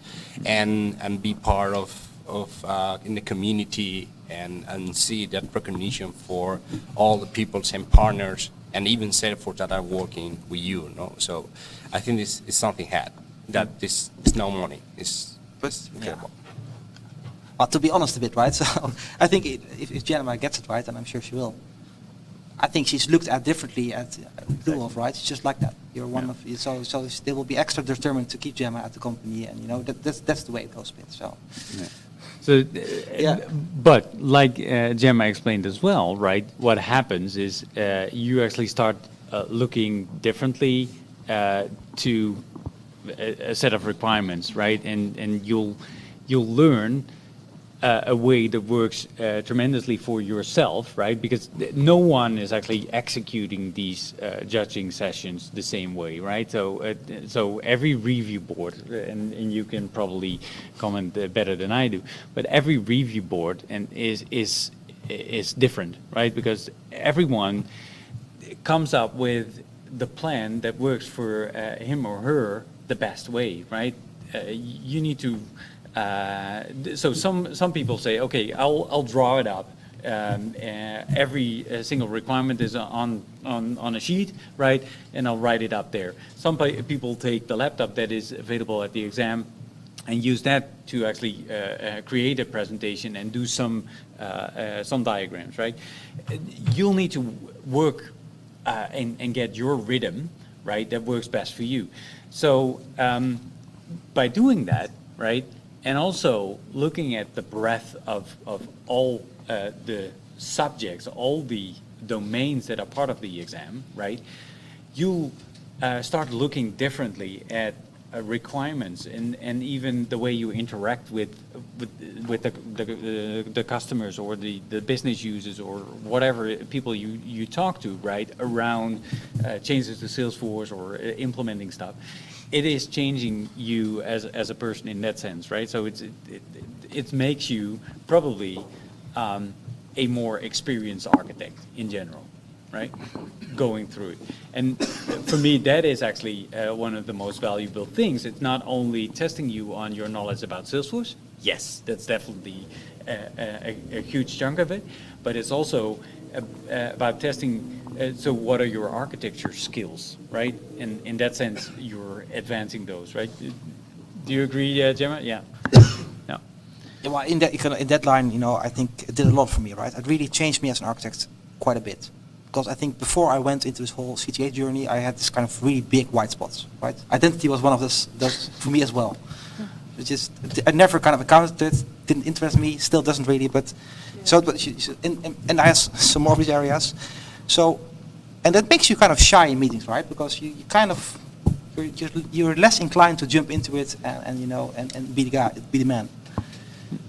and be part of in the community and see that recognition for all the people and partners and even Salesforce that are working with you. So I think it's something that it's no money. It's incredible. But to be honest a bit, right? So I think if Jenna gets it right, and I'm sure she will, I think she's looked at differently at Bluehoff, right? It's just like that. You're one of so they will be extra determined to keep Gemma at the company, and that's the way it goes a bit. So. Yeah. So, but like Gemma explained as well, right? What happens is you actually start looking differently to a set of requirements, right? And you'll learn a way that works tremendously for yourself, right? Because no one is actually executing these judging sessions the same way, right? So every review board, and you can probably comment better than I do, but every review board is different, right? Because everyone comes up with the plan that works for him or her the best way, right? You need to. So some people say, okay, I'll draw it up every single requirement is on a sheet, right? And I'll write it up there. Some people take the laptop that is available at the exam and use that to actually create a presentation and do some diagrams, right? You'll need to work and get your rhythm, right, that works best for you. So by doing that, right, and also looking at the breadth of all the subjects, all the domains that are part of the exam, right, you start looking differently at requirements and even the way you interact with the customers or the business users or whatever people you talk to, right, around changes to Salesforce or implementing stuff. It is changing you as a person in that sense, right? So it makes you probably a more experienced architect in general, right? Going through it. And for me, that is actually one of the most valuable things. It's not only testing you on your knowledge about Salesforce. Yes, that's definitely a huge chunk of it, but it's also about testing, so what are your architecture skills, right? And in that sense, you're advancing those, right? Do you agree, Gemma? Yeah. No. Yeah, well, in that line, you know, I think it did a lot for me, right? It really changed me as an architect quite a bit. Because I think before I went into this whole CTA journey, I had this kind of really big white spots, right? Identity was one of those for me as well. It's just, I never kind of encountered it, didn't interest me, still doesn't really, but so, and I have some more of these areas. So, and that makes you kind of shy in meetings, right? Because you kind of, you're less inclined to jump into it and you know, and be the guy, be the man.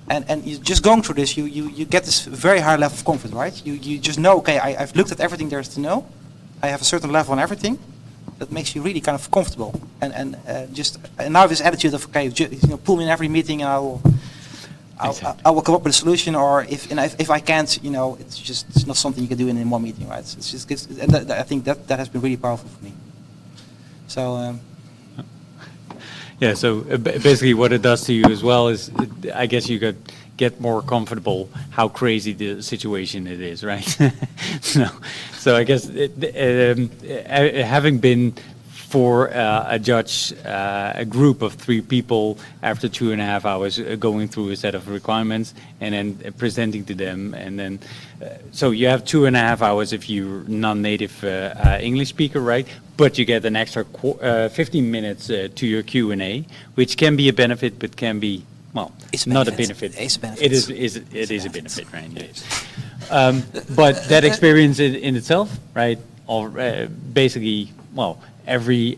And you just going through this, you get this very high level of confidence, right? You just know, okay, I've looked at everything there is to know. I have a certain level on everything. That makes you really kind of comfortable. And now this attitude of, okay, pull me in every meeting and I will come up with a solution. Or if I can't, you know, it's not something you can do in one meeting, right? It's just, and I think that has been really powerful for me. So. Yeah, so basically what it does to you as well is, I guess you could get more comfortable how crazy the situation it is, right? So I guess having been for a judge, a group of 3 people after 2.5 hours going through a set of requirements and then presenting to them, and then so you have 2.5 hours if you're non-native English speaker, right? But you get an extra 15 minutes to your Q&A, which can be a benefit, but can be, well, it's not a benefit. It's a benefit. It is a benefit, right? Indeed. But that experience in itself, right? Or basically, well, every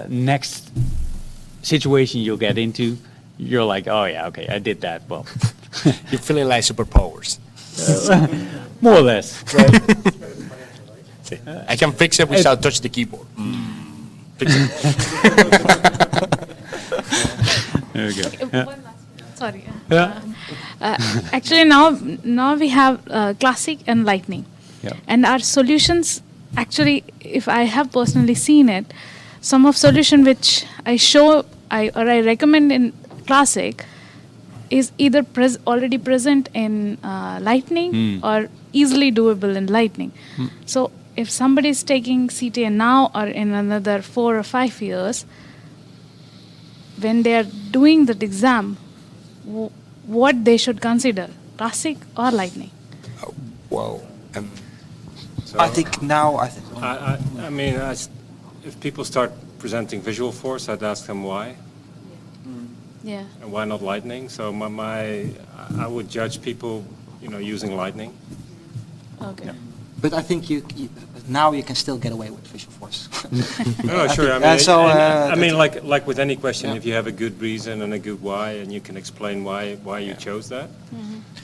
next situation you'll get into, you're like, oh yeah, okay, I did that. Well, you're feeling like superpowers. More or less, right? I can fix it without touching the keyboard. Fix it. There we go. One last, sorry. Actually, now we have Classic and Lightning, and our solutions. Actually, if I have personally seen it, some of solution which I recommend in Classic is either already present in Lightning or easily doable in Lightning. So if somebody is taking CTA now or in another 4 or 5 years, when they are doing that exam, what they should consider, Classic or Lightning? Wow. So I think now, I mean, if people start presenting Visual Force, I'd ask them why. Yeah. And why not Lightning? So I would judge people, using Lightning. Okay. Yeah. But I think now you can still get away with Visual Force. No, sure. I mean, like with any question, if you have a good reason and a good why, and you can explain why you chose that.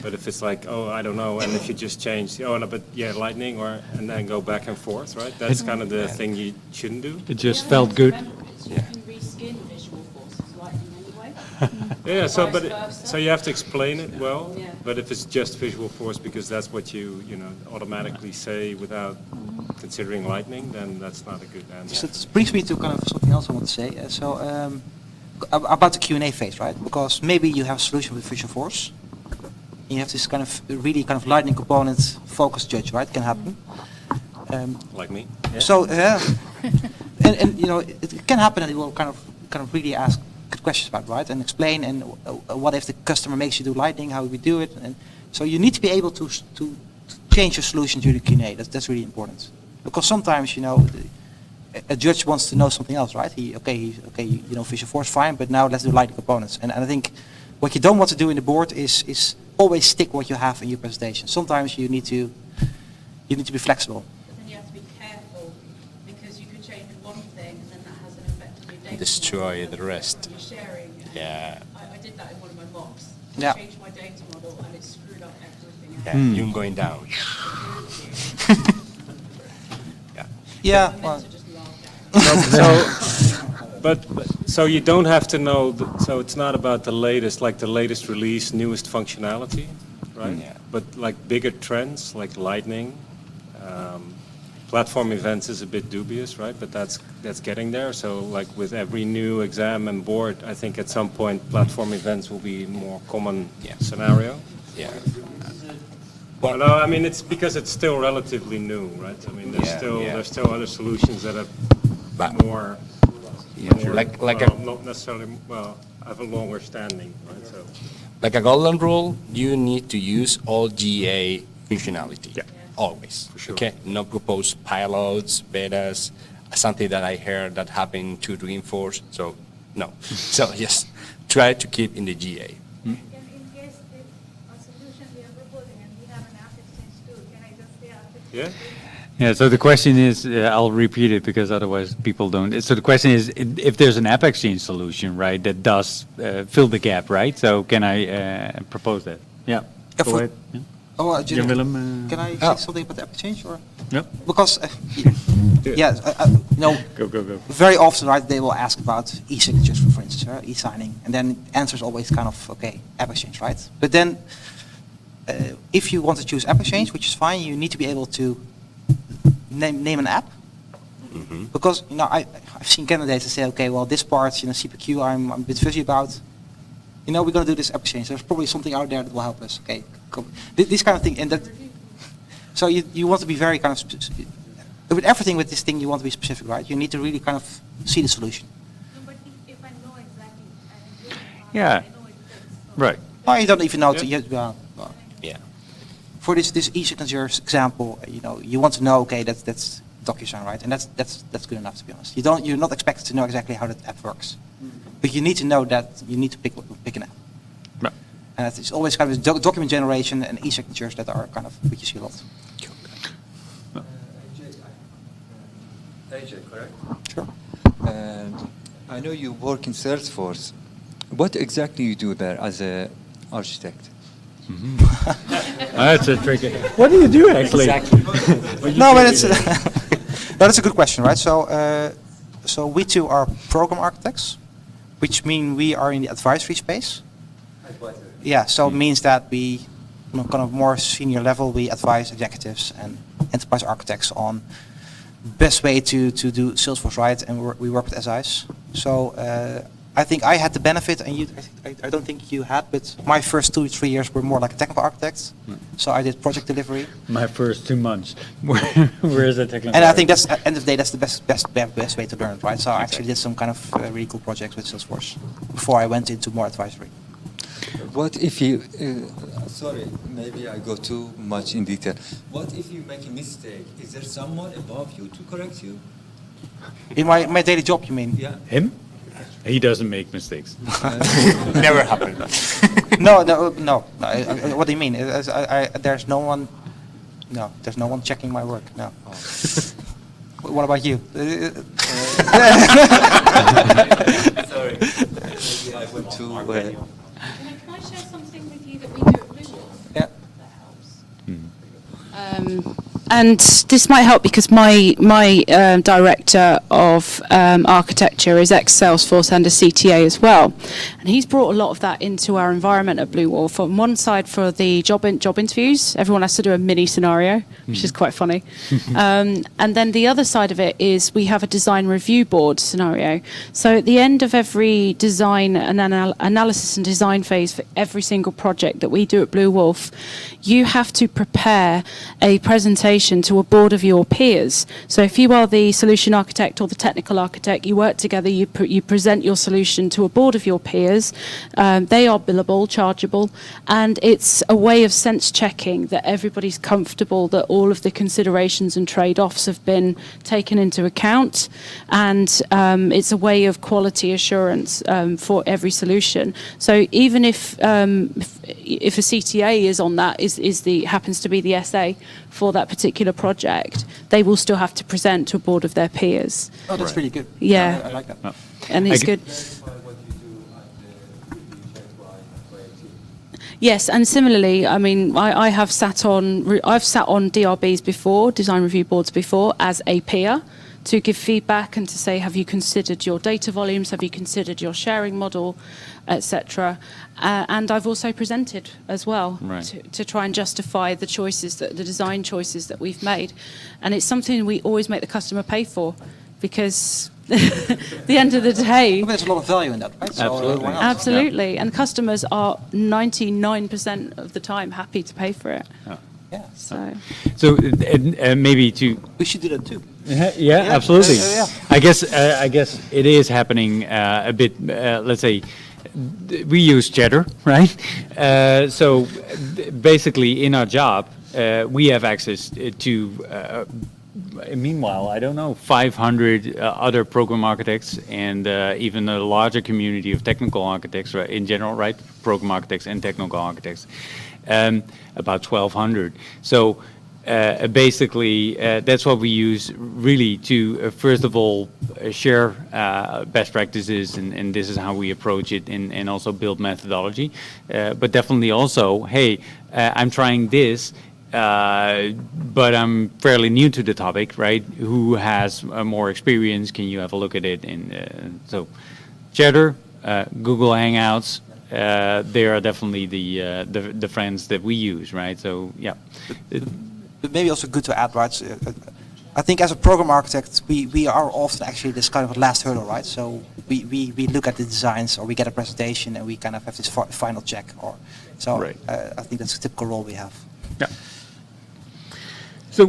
But if it's like, oh, I don't know, and if you just change, oh no, but yeah, Lightning, and then go back and forth, right? That's kind of the thing you shouldn't do. It just felt good. You can reskin Visual Force as Lightning anyway. Yeah, so you have to explain it well. Yeah. But if it's just Visual Force because that's what you automatically say without considering Lightning, then that's not a good answer. So this brings me to kind of something else I want to say. About the Q&A phase, right? Because maybe you have a solution with Visual Force, You have this kind of really kind of lightning component focus judge, right? Can happen. Like me. So and you know it can happen, and you will kind of really ask good questions about, right, and explain. And what if the customer makes you do lightning? How we do it? And so you need to be able to change your solution during the Q&A. That's really important, because sometimes, you know, a judge wants to know something else, right? You know, Visualforce fine, but now let's do lightning components. And I think what you don't want to do in the board is always stick what you have in your presentation. Sometimes you need to be flexible. But then you have to be careful, because you could change one thing and then that has an effect on your data. Destroy model the rest. You're sharing. Yeah. I did that in one of my mocks. Yeah. I changed my data model and it screwed up everything else. Yeah, you're going down. Yeah. I Well, meant to just laugh at it. So you don't have to know. So it's not about the latest release, newest functionality, right? Yeah. But like bigger trends, like Lightning, platform events is a bit dubious, right? But that's getting there. So like with every new exam and board, I think at some point platform events will be more common scenario. Yeah. Well, no, I mean it's because it's still relatively new, right? I mean there's still other solutions that are more not necessarily have a longer standing, right? So Like a golden rule, you need to use all GA functionality. Yeah. Always. For sure. Okay. No propose pilots, betas, something that I heard that happened to Dreamforce. So no. So yes, try to keep in the GA. In case a solution we are proposing and we have an app exchange too, can I just say app exchange? yeah. Yeah, so the question is, I'll repeat it because otherwise people don't. So the question is, if there's an app exchange solution, right, that does fill the gap, right? So can I propose that? Yeah, go ahead. Yeah. Oh, Jan Willem, can I say something about the app exchange, or? Yep. Because you know, Go. very often, right, they will ask about e-signatures, for instance, e-signing, and then the answer is always kind of okay, app exchange, right? But then, if you want to choose app exchange, which is fine, you need to be able to name an app. Mm-hmm. Because, you know, I've seen candidates that say, okay, well, this part, you know, CPQ, I'm a bit fuzzy about. You know, we're going to do this app exchange. There's probably something out there that will help us. Okay, this kind of thing, and that. So you want to be very kind of with everything with this thing. You want to be specific, right? You need to really kind of see the solution. No, but if I know exactly, I mean, Yeah. I know it fits. Right. Oh, you don't even know. Yeah. Yeah. For this e-signatures example, you know, you want to know, okay, that's DocuSign, right? And that's good enough, to be honest. You're not expected to know exactly how that app works, but you need to know that you need to pick an app. Right. And it's always kind of document generation and e-signatures that are kind of what you see a lot. AJ, correct? Sure. I know you work in Salesforce. What exactly you do there as an architect? That's a tricky. What do you do actually? No, but it's that's a good question, right? So we two are program architects, which mean we are in the advisory space. Yeah, so it means that we, you know, kind of more senior level, we advise executives and enterprise architects on best way to do Salesforce, right? And we work with SIs. So I think I had the benefit, and I don't think you had, but my first 2 or 3 years were more like a technical architect. So I did project delivery. My first 2 months. Where is the technical? And I think that's, at the end of the day, that's the best way to learn it, right? So I actually did some kind of really cool projects with Salesforce before I went into more advisory. What if you, sorry, maybe I go too much in detail. What if you make a mistake? Is there someone above you to correct you? In my daily job, you mean? Yeah. Him? He doesn't make mistakes. Never happened. No. What do you mean? There's no one. No, there's no one checking my work. No. What about you? Sorry. Maybe I went too. Can I share something with you that we do at Visual? Yeah. That helps. And this might help because my director of architecture is ex-Salesforce and a CTA as well, and he's brought a lot of that into our environment at Blue Wolf. On one side, for the job interviews, everyone has to do a mini scenario, which is quite funny, and then the other side of it is we have a design review board scenario. So at the end of every design and analysis and design phase for every single project that we do at Blue Wolf, you have to prepare a presentation to a board of your peers. So if you are the solution architect or the technical architect, you work together, you present your solution to a board of your peers. They are billable, chargeable, and it's a way of sense checking that everybody's comfortable that all of the considerations and trade-offs have been taken into account, and it's a way of quality assurance for every solution. So even if a CTA is on that, happens to be the SA for that particular project, they will still have to present to a board of their peers. Oh, that's really good. Yeah. I like that. No. And it's good. Yes, and similarly, I mean, I've sat on DRBs before, design review boards before, as a peer, to give feedback and to say, have you considered your data volumes? Have you considered your sharing model, etc. And I've also presented as well, Right. to try and justify the choices, the design choices that we've made. And it's something we always make the customer pay for, because at the end of the day, There's a lot of value in that, right? So, Absolutely. why not? absolutely, and customers are 99% of the time happy to pay for it. Yeah. So Maybe to We should do that too. yeah, absolutely. yeah. I guess it is happening a bit. Let's say we use Cheddar, right? So basically, in our job, we have access to. Meanwhile, I don't know, 500 other program architects and even a larger community of technical architects, right, in general, right? Program architects and technical architects, about 1,200. So basically, that's what we use really to, first of all, share best practices, and this is how we approach it, and also build methodology. But definitely also, hey, I'm trying this, but I'm fairly new to the topic, right? Who has more experience? Can you have a look at it? And so, Cheddar, Google Hangouts, they are definitely the friends that we use, right? So, yeah. But maybe also good to add, right? I think as a program architect, we are often actually this kind of last hurdle, right? So we look at the designs, or we get a presentation, and we kind of have this final check. So Right. I think that's a typical role we have. Yeah. So,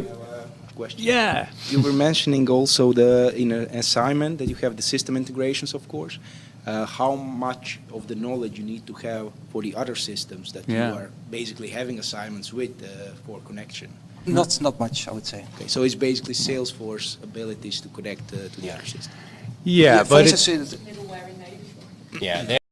Question. yeah. You were mentioning also in an assignment that you have the system integrations, of course. How much of the knowledge you need to have for the other systems that Yeah. you are basically having assignments with for connection? Not much, I would say. Okay, so it's basically Salesforce abilities to connect to the other system. Yeah, for but instance, Yeah,